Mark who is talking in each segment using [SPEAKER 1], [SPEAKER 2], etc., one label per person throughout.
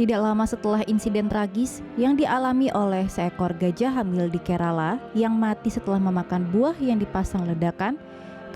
[SPEAKER 1] Tidak lama setelah insiden tragis yang dialami oleh seekor gajah hamil di Kerala yang mati setelah memakan buah yang dipasang ledakan,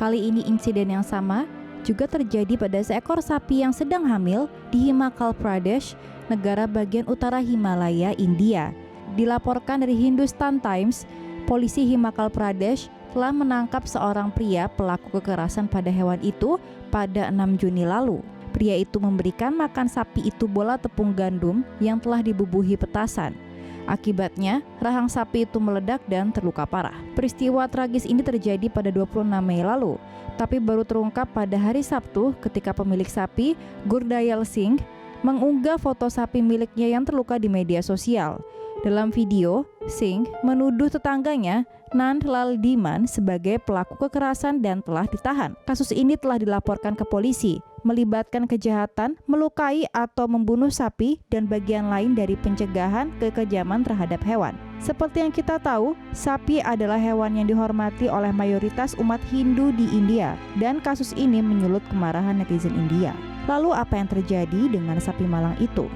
[SPEAKER 1] kali ini insiden yang sama juga terjadi pada seekor sapi yang sedang hamil di Himachal Pradesh, negara bagian utara Himalaya, India. Dilaporkan dari Hindustan Times, polisi Himachal Pradesh telah menangkap seorang pria pelaku kekerasan pada hewan itu pada 6 Juni lalu. Pria itu memberikan makan sapi itu bola tepung gandum yang telah dibubuhi petasan. Akibatnya, rahang sapi itu meledak dan terluka parah. Peristiwa tragis ini terjadi pada 26 Mei lalu, tapi baru terungkap pada hari Sabtu ketika pemilik sapi, Gurdayal Singh, mengunggah foto sapi miliknya yang terluka di media sosial. Dalam video, Singh menuduh tetangganya, Nand Lal Diman, sebagai pelaku kekerasan dan telah ditahan. Kasus ini telah dilaporkan ke polisi, melibatkan kejahatan, melukai atau membunuh sapi, dan bagian lain dari pencegahan kekejaman terhadap hewan. Seperti yang kita tahu, sapi adalah hewan yang dihormati oleh mayoritas umat Hindu di India, dan kasus ini menyulut kemarahan netizen India. Lalu apa yang terjadi dengan sapi malang itu?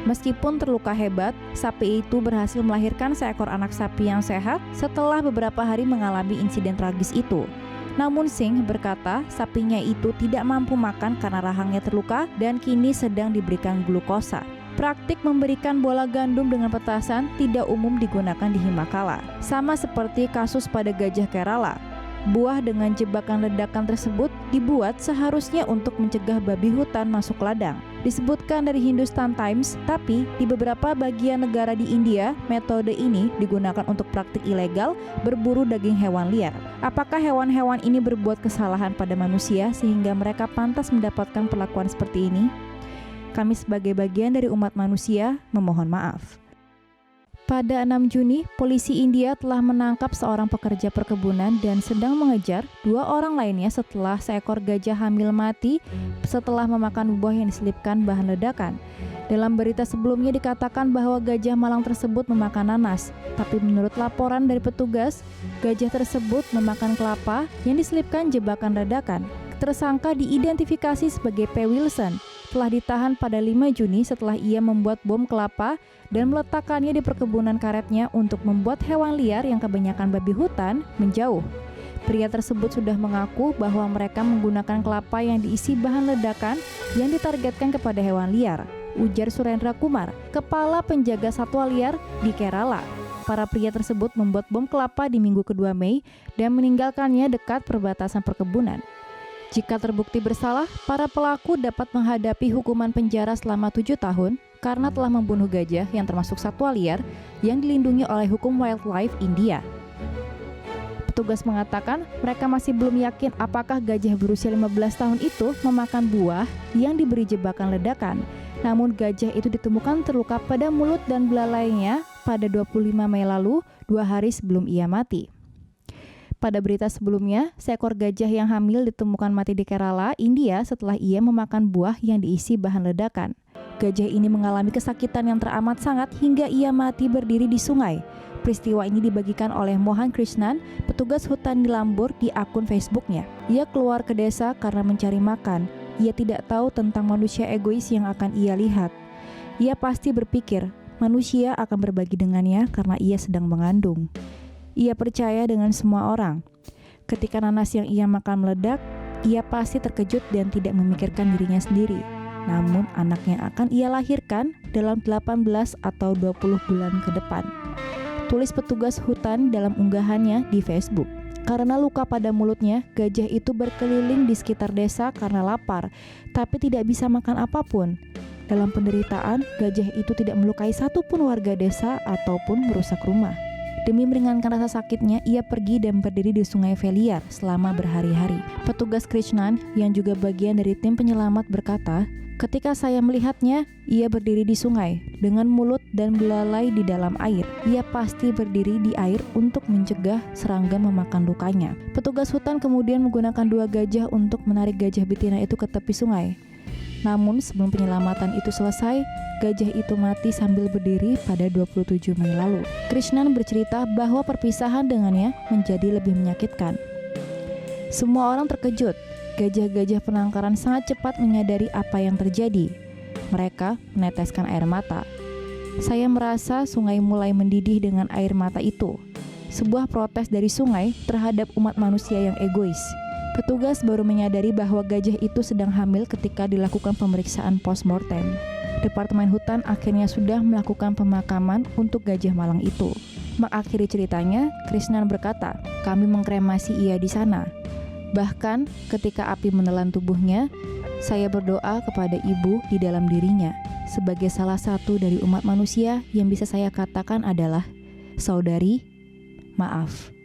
[SPEAKER 1] Meskipun terluka hebat, sapi itu berhasil melahirkan seekor anak sapi yang sehat setelah beberapa hari mengalami insiden tragis itu. Namun Singh berkata sapinya itu tidak mampu makan karena rahangnya terluka dan kini sedang diberikan glukosa. Praktik memberikan bola gandum dengan petasan tidak umum digunakan di Himakala. Sama seperti kasus pada gajah Kerala. Buah dengan jebakan ledakan tersebut dibuat seharusnya untuk mencegah babi hutan masuk ladang. Disebutkan dari Hindustan Times, tapi di beberapa bagian negara di India, metode ini digunakan untuk praktik ilegal berburu daging hewan liar. Apakah hewan-hewan ini berbuat kesalahan pada manusia sehingga mereka pantas mendapatkan perlakuan seperti ini? Kami sebagai bagian dari umat manusia memohon maaf. Pada 6 Juni, polisi India telah menangkap seorang pekerja perkebunan dan sedang mengejar 2 orang lainnya setelah seekor gajah hamil mati setelah memakan buah yang diselipkan bahan ledakan. Dalam berita sebelumnya dikatakan bahwa gajah malang tersebut memakan nanas, tapi menurut laporan dari petugas, gajah tersebut memakan kelapa yang diselipkan jebakan ledakan. Tersangka diidentifikasi sebagai P. Wilson, telah ditahan pada 5 Juni setelah ia membuat bom kelapa dan meletakkannya di perkebunan karetnya untuk membuat hewan liar yang kebanyakan babi hutan menjauh. Pria tersebut sudah mengaku bahwa mereka menggunakan kelapa yang diisi bahan ledakan yang ditargetkan kepada hewan liar, ujar Surendra Kumar, kepala penjaga satwa liar di Kerala. Para pria tersebut membuat bom kelapa di minggu kedua Mei dan meninggalkannya dekat perbatasan perkebunan. Jika terbukti bersalah, para pelaku dapat menghadapi hukuman penjara selama 7 tahun karena telah membunuh gajah yang termasuk satwa liar yang dilindungi oleh hukum wildlife India. Petugas mengatakan mereka masih belum yakin apakah gajah berusia 15 tahun itu memakan buah yang diberi jebakan ledakan. Namun gajah itu ditemukan terluka pada mulut dan belalainya pada 25 Mei lalu, 2 hari sebelum ia mati. Pada berita sebelumnya, seekor gajah yang hamil ditemukan mati di Kerala, India setelah ia memakan buah yang diisi bahan ledakan. Gajah ini mengalami kesakitan yang teramat sangat hingga ia mati berdiri di sungai. Peristiwa ini dibagikan oleh Mohan Krishnan, petugas hutan di Lambur, di akun Facebooknya. Ia keluar ke desa karena mencari makan. Ia tidak tahu tentang manusia egois yang akan ia lihat. Ia pasti berpikir, manusia akan berbagi dengannya karena ia sedang mengandung. Ia percaya dengan semua orang. Ketika nanas yang ia makan meledak, ia pasti terkejut dan tidak memikirkan dirinya sendiri. Namun anak yang akan ia lahirkan dalam 18 atau 20 bulan ke depan. Tulis petugas hutan dalam unggahannya di Facebook. Karena luka pada mulutnya, gajah itu berkeliling di sekitar desa karena lapar, tapi tidak bisa makan apapun. Dalam penderitaan, gajah itu tidak melukai satupun warga desa ataupun merusak rumah. Demi meringankan rasa sakitnya, ia pergi dan berdiri di sungai Veliar selama berhari-hari. Petugas Krishnan yang juga bagian dari tim penyelamat berkata, ketika saya melihatnya, ia berdiri di sungai dengan mulut dan belalai di dalam air. Ia pasti berdiri di air untuk mencegah serangga memakan lukanya. Petugas hutan kemudian menggunakan 2 gajah untuk menarik gajah betina itu ke tepi sungai. Namun sebelum penyelamatan itu selesai, gajah itu mati sambil berdiri pada 27 Mei lalu. Krishnan bercerita bahwa perpisahan dengannya menjadi lebih menyakitkan. Semua orang terkejut. Gajah-gajah penangkaran sangat cepat menyadari apa yang terjadi. Mereka meneteskan air mata. Saya merasa sungai mulai mendidih dengan air mata itu. Sebuah protes dari sungai terhadap umat manusia yang egois. Petugas baru menyadari bahwa gajah itu sedang hamil ketika dilakukan pemeriksaan postmortem. Departemen Hutan akhirnya sudah melakukan pemakaman untuk gajah malang itu. Mengakhiri ceritanya, Krishnan berkata, "Kami mengkremasi ia di sana. Bahkan ketika api menelan tubuhnya, saya berdoa kepada ibu di dalam dirinya. Sebagai salah satu dari umat manusia yang bisa saya katakan adalah, saudari, maaf."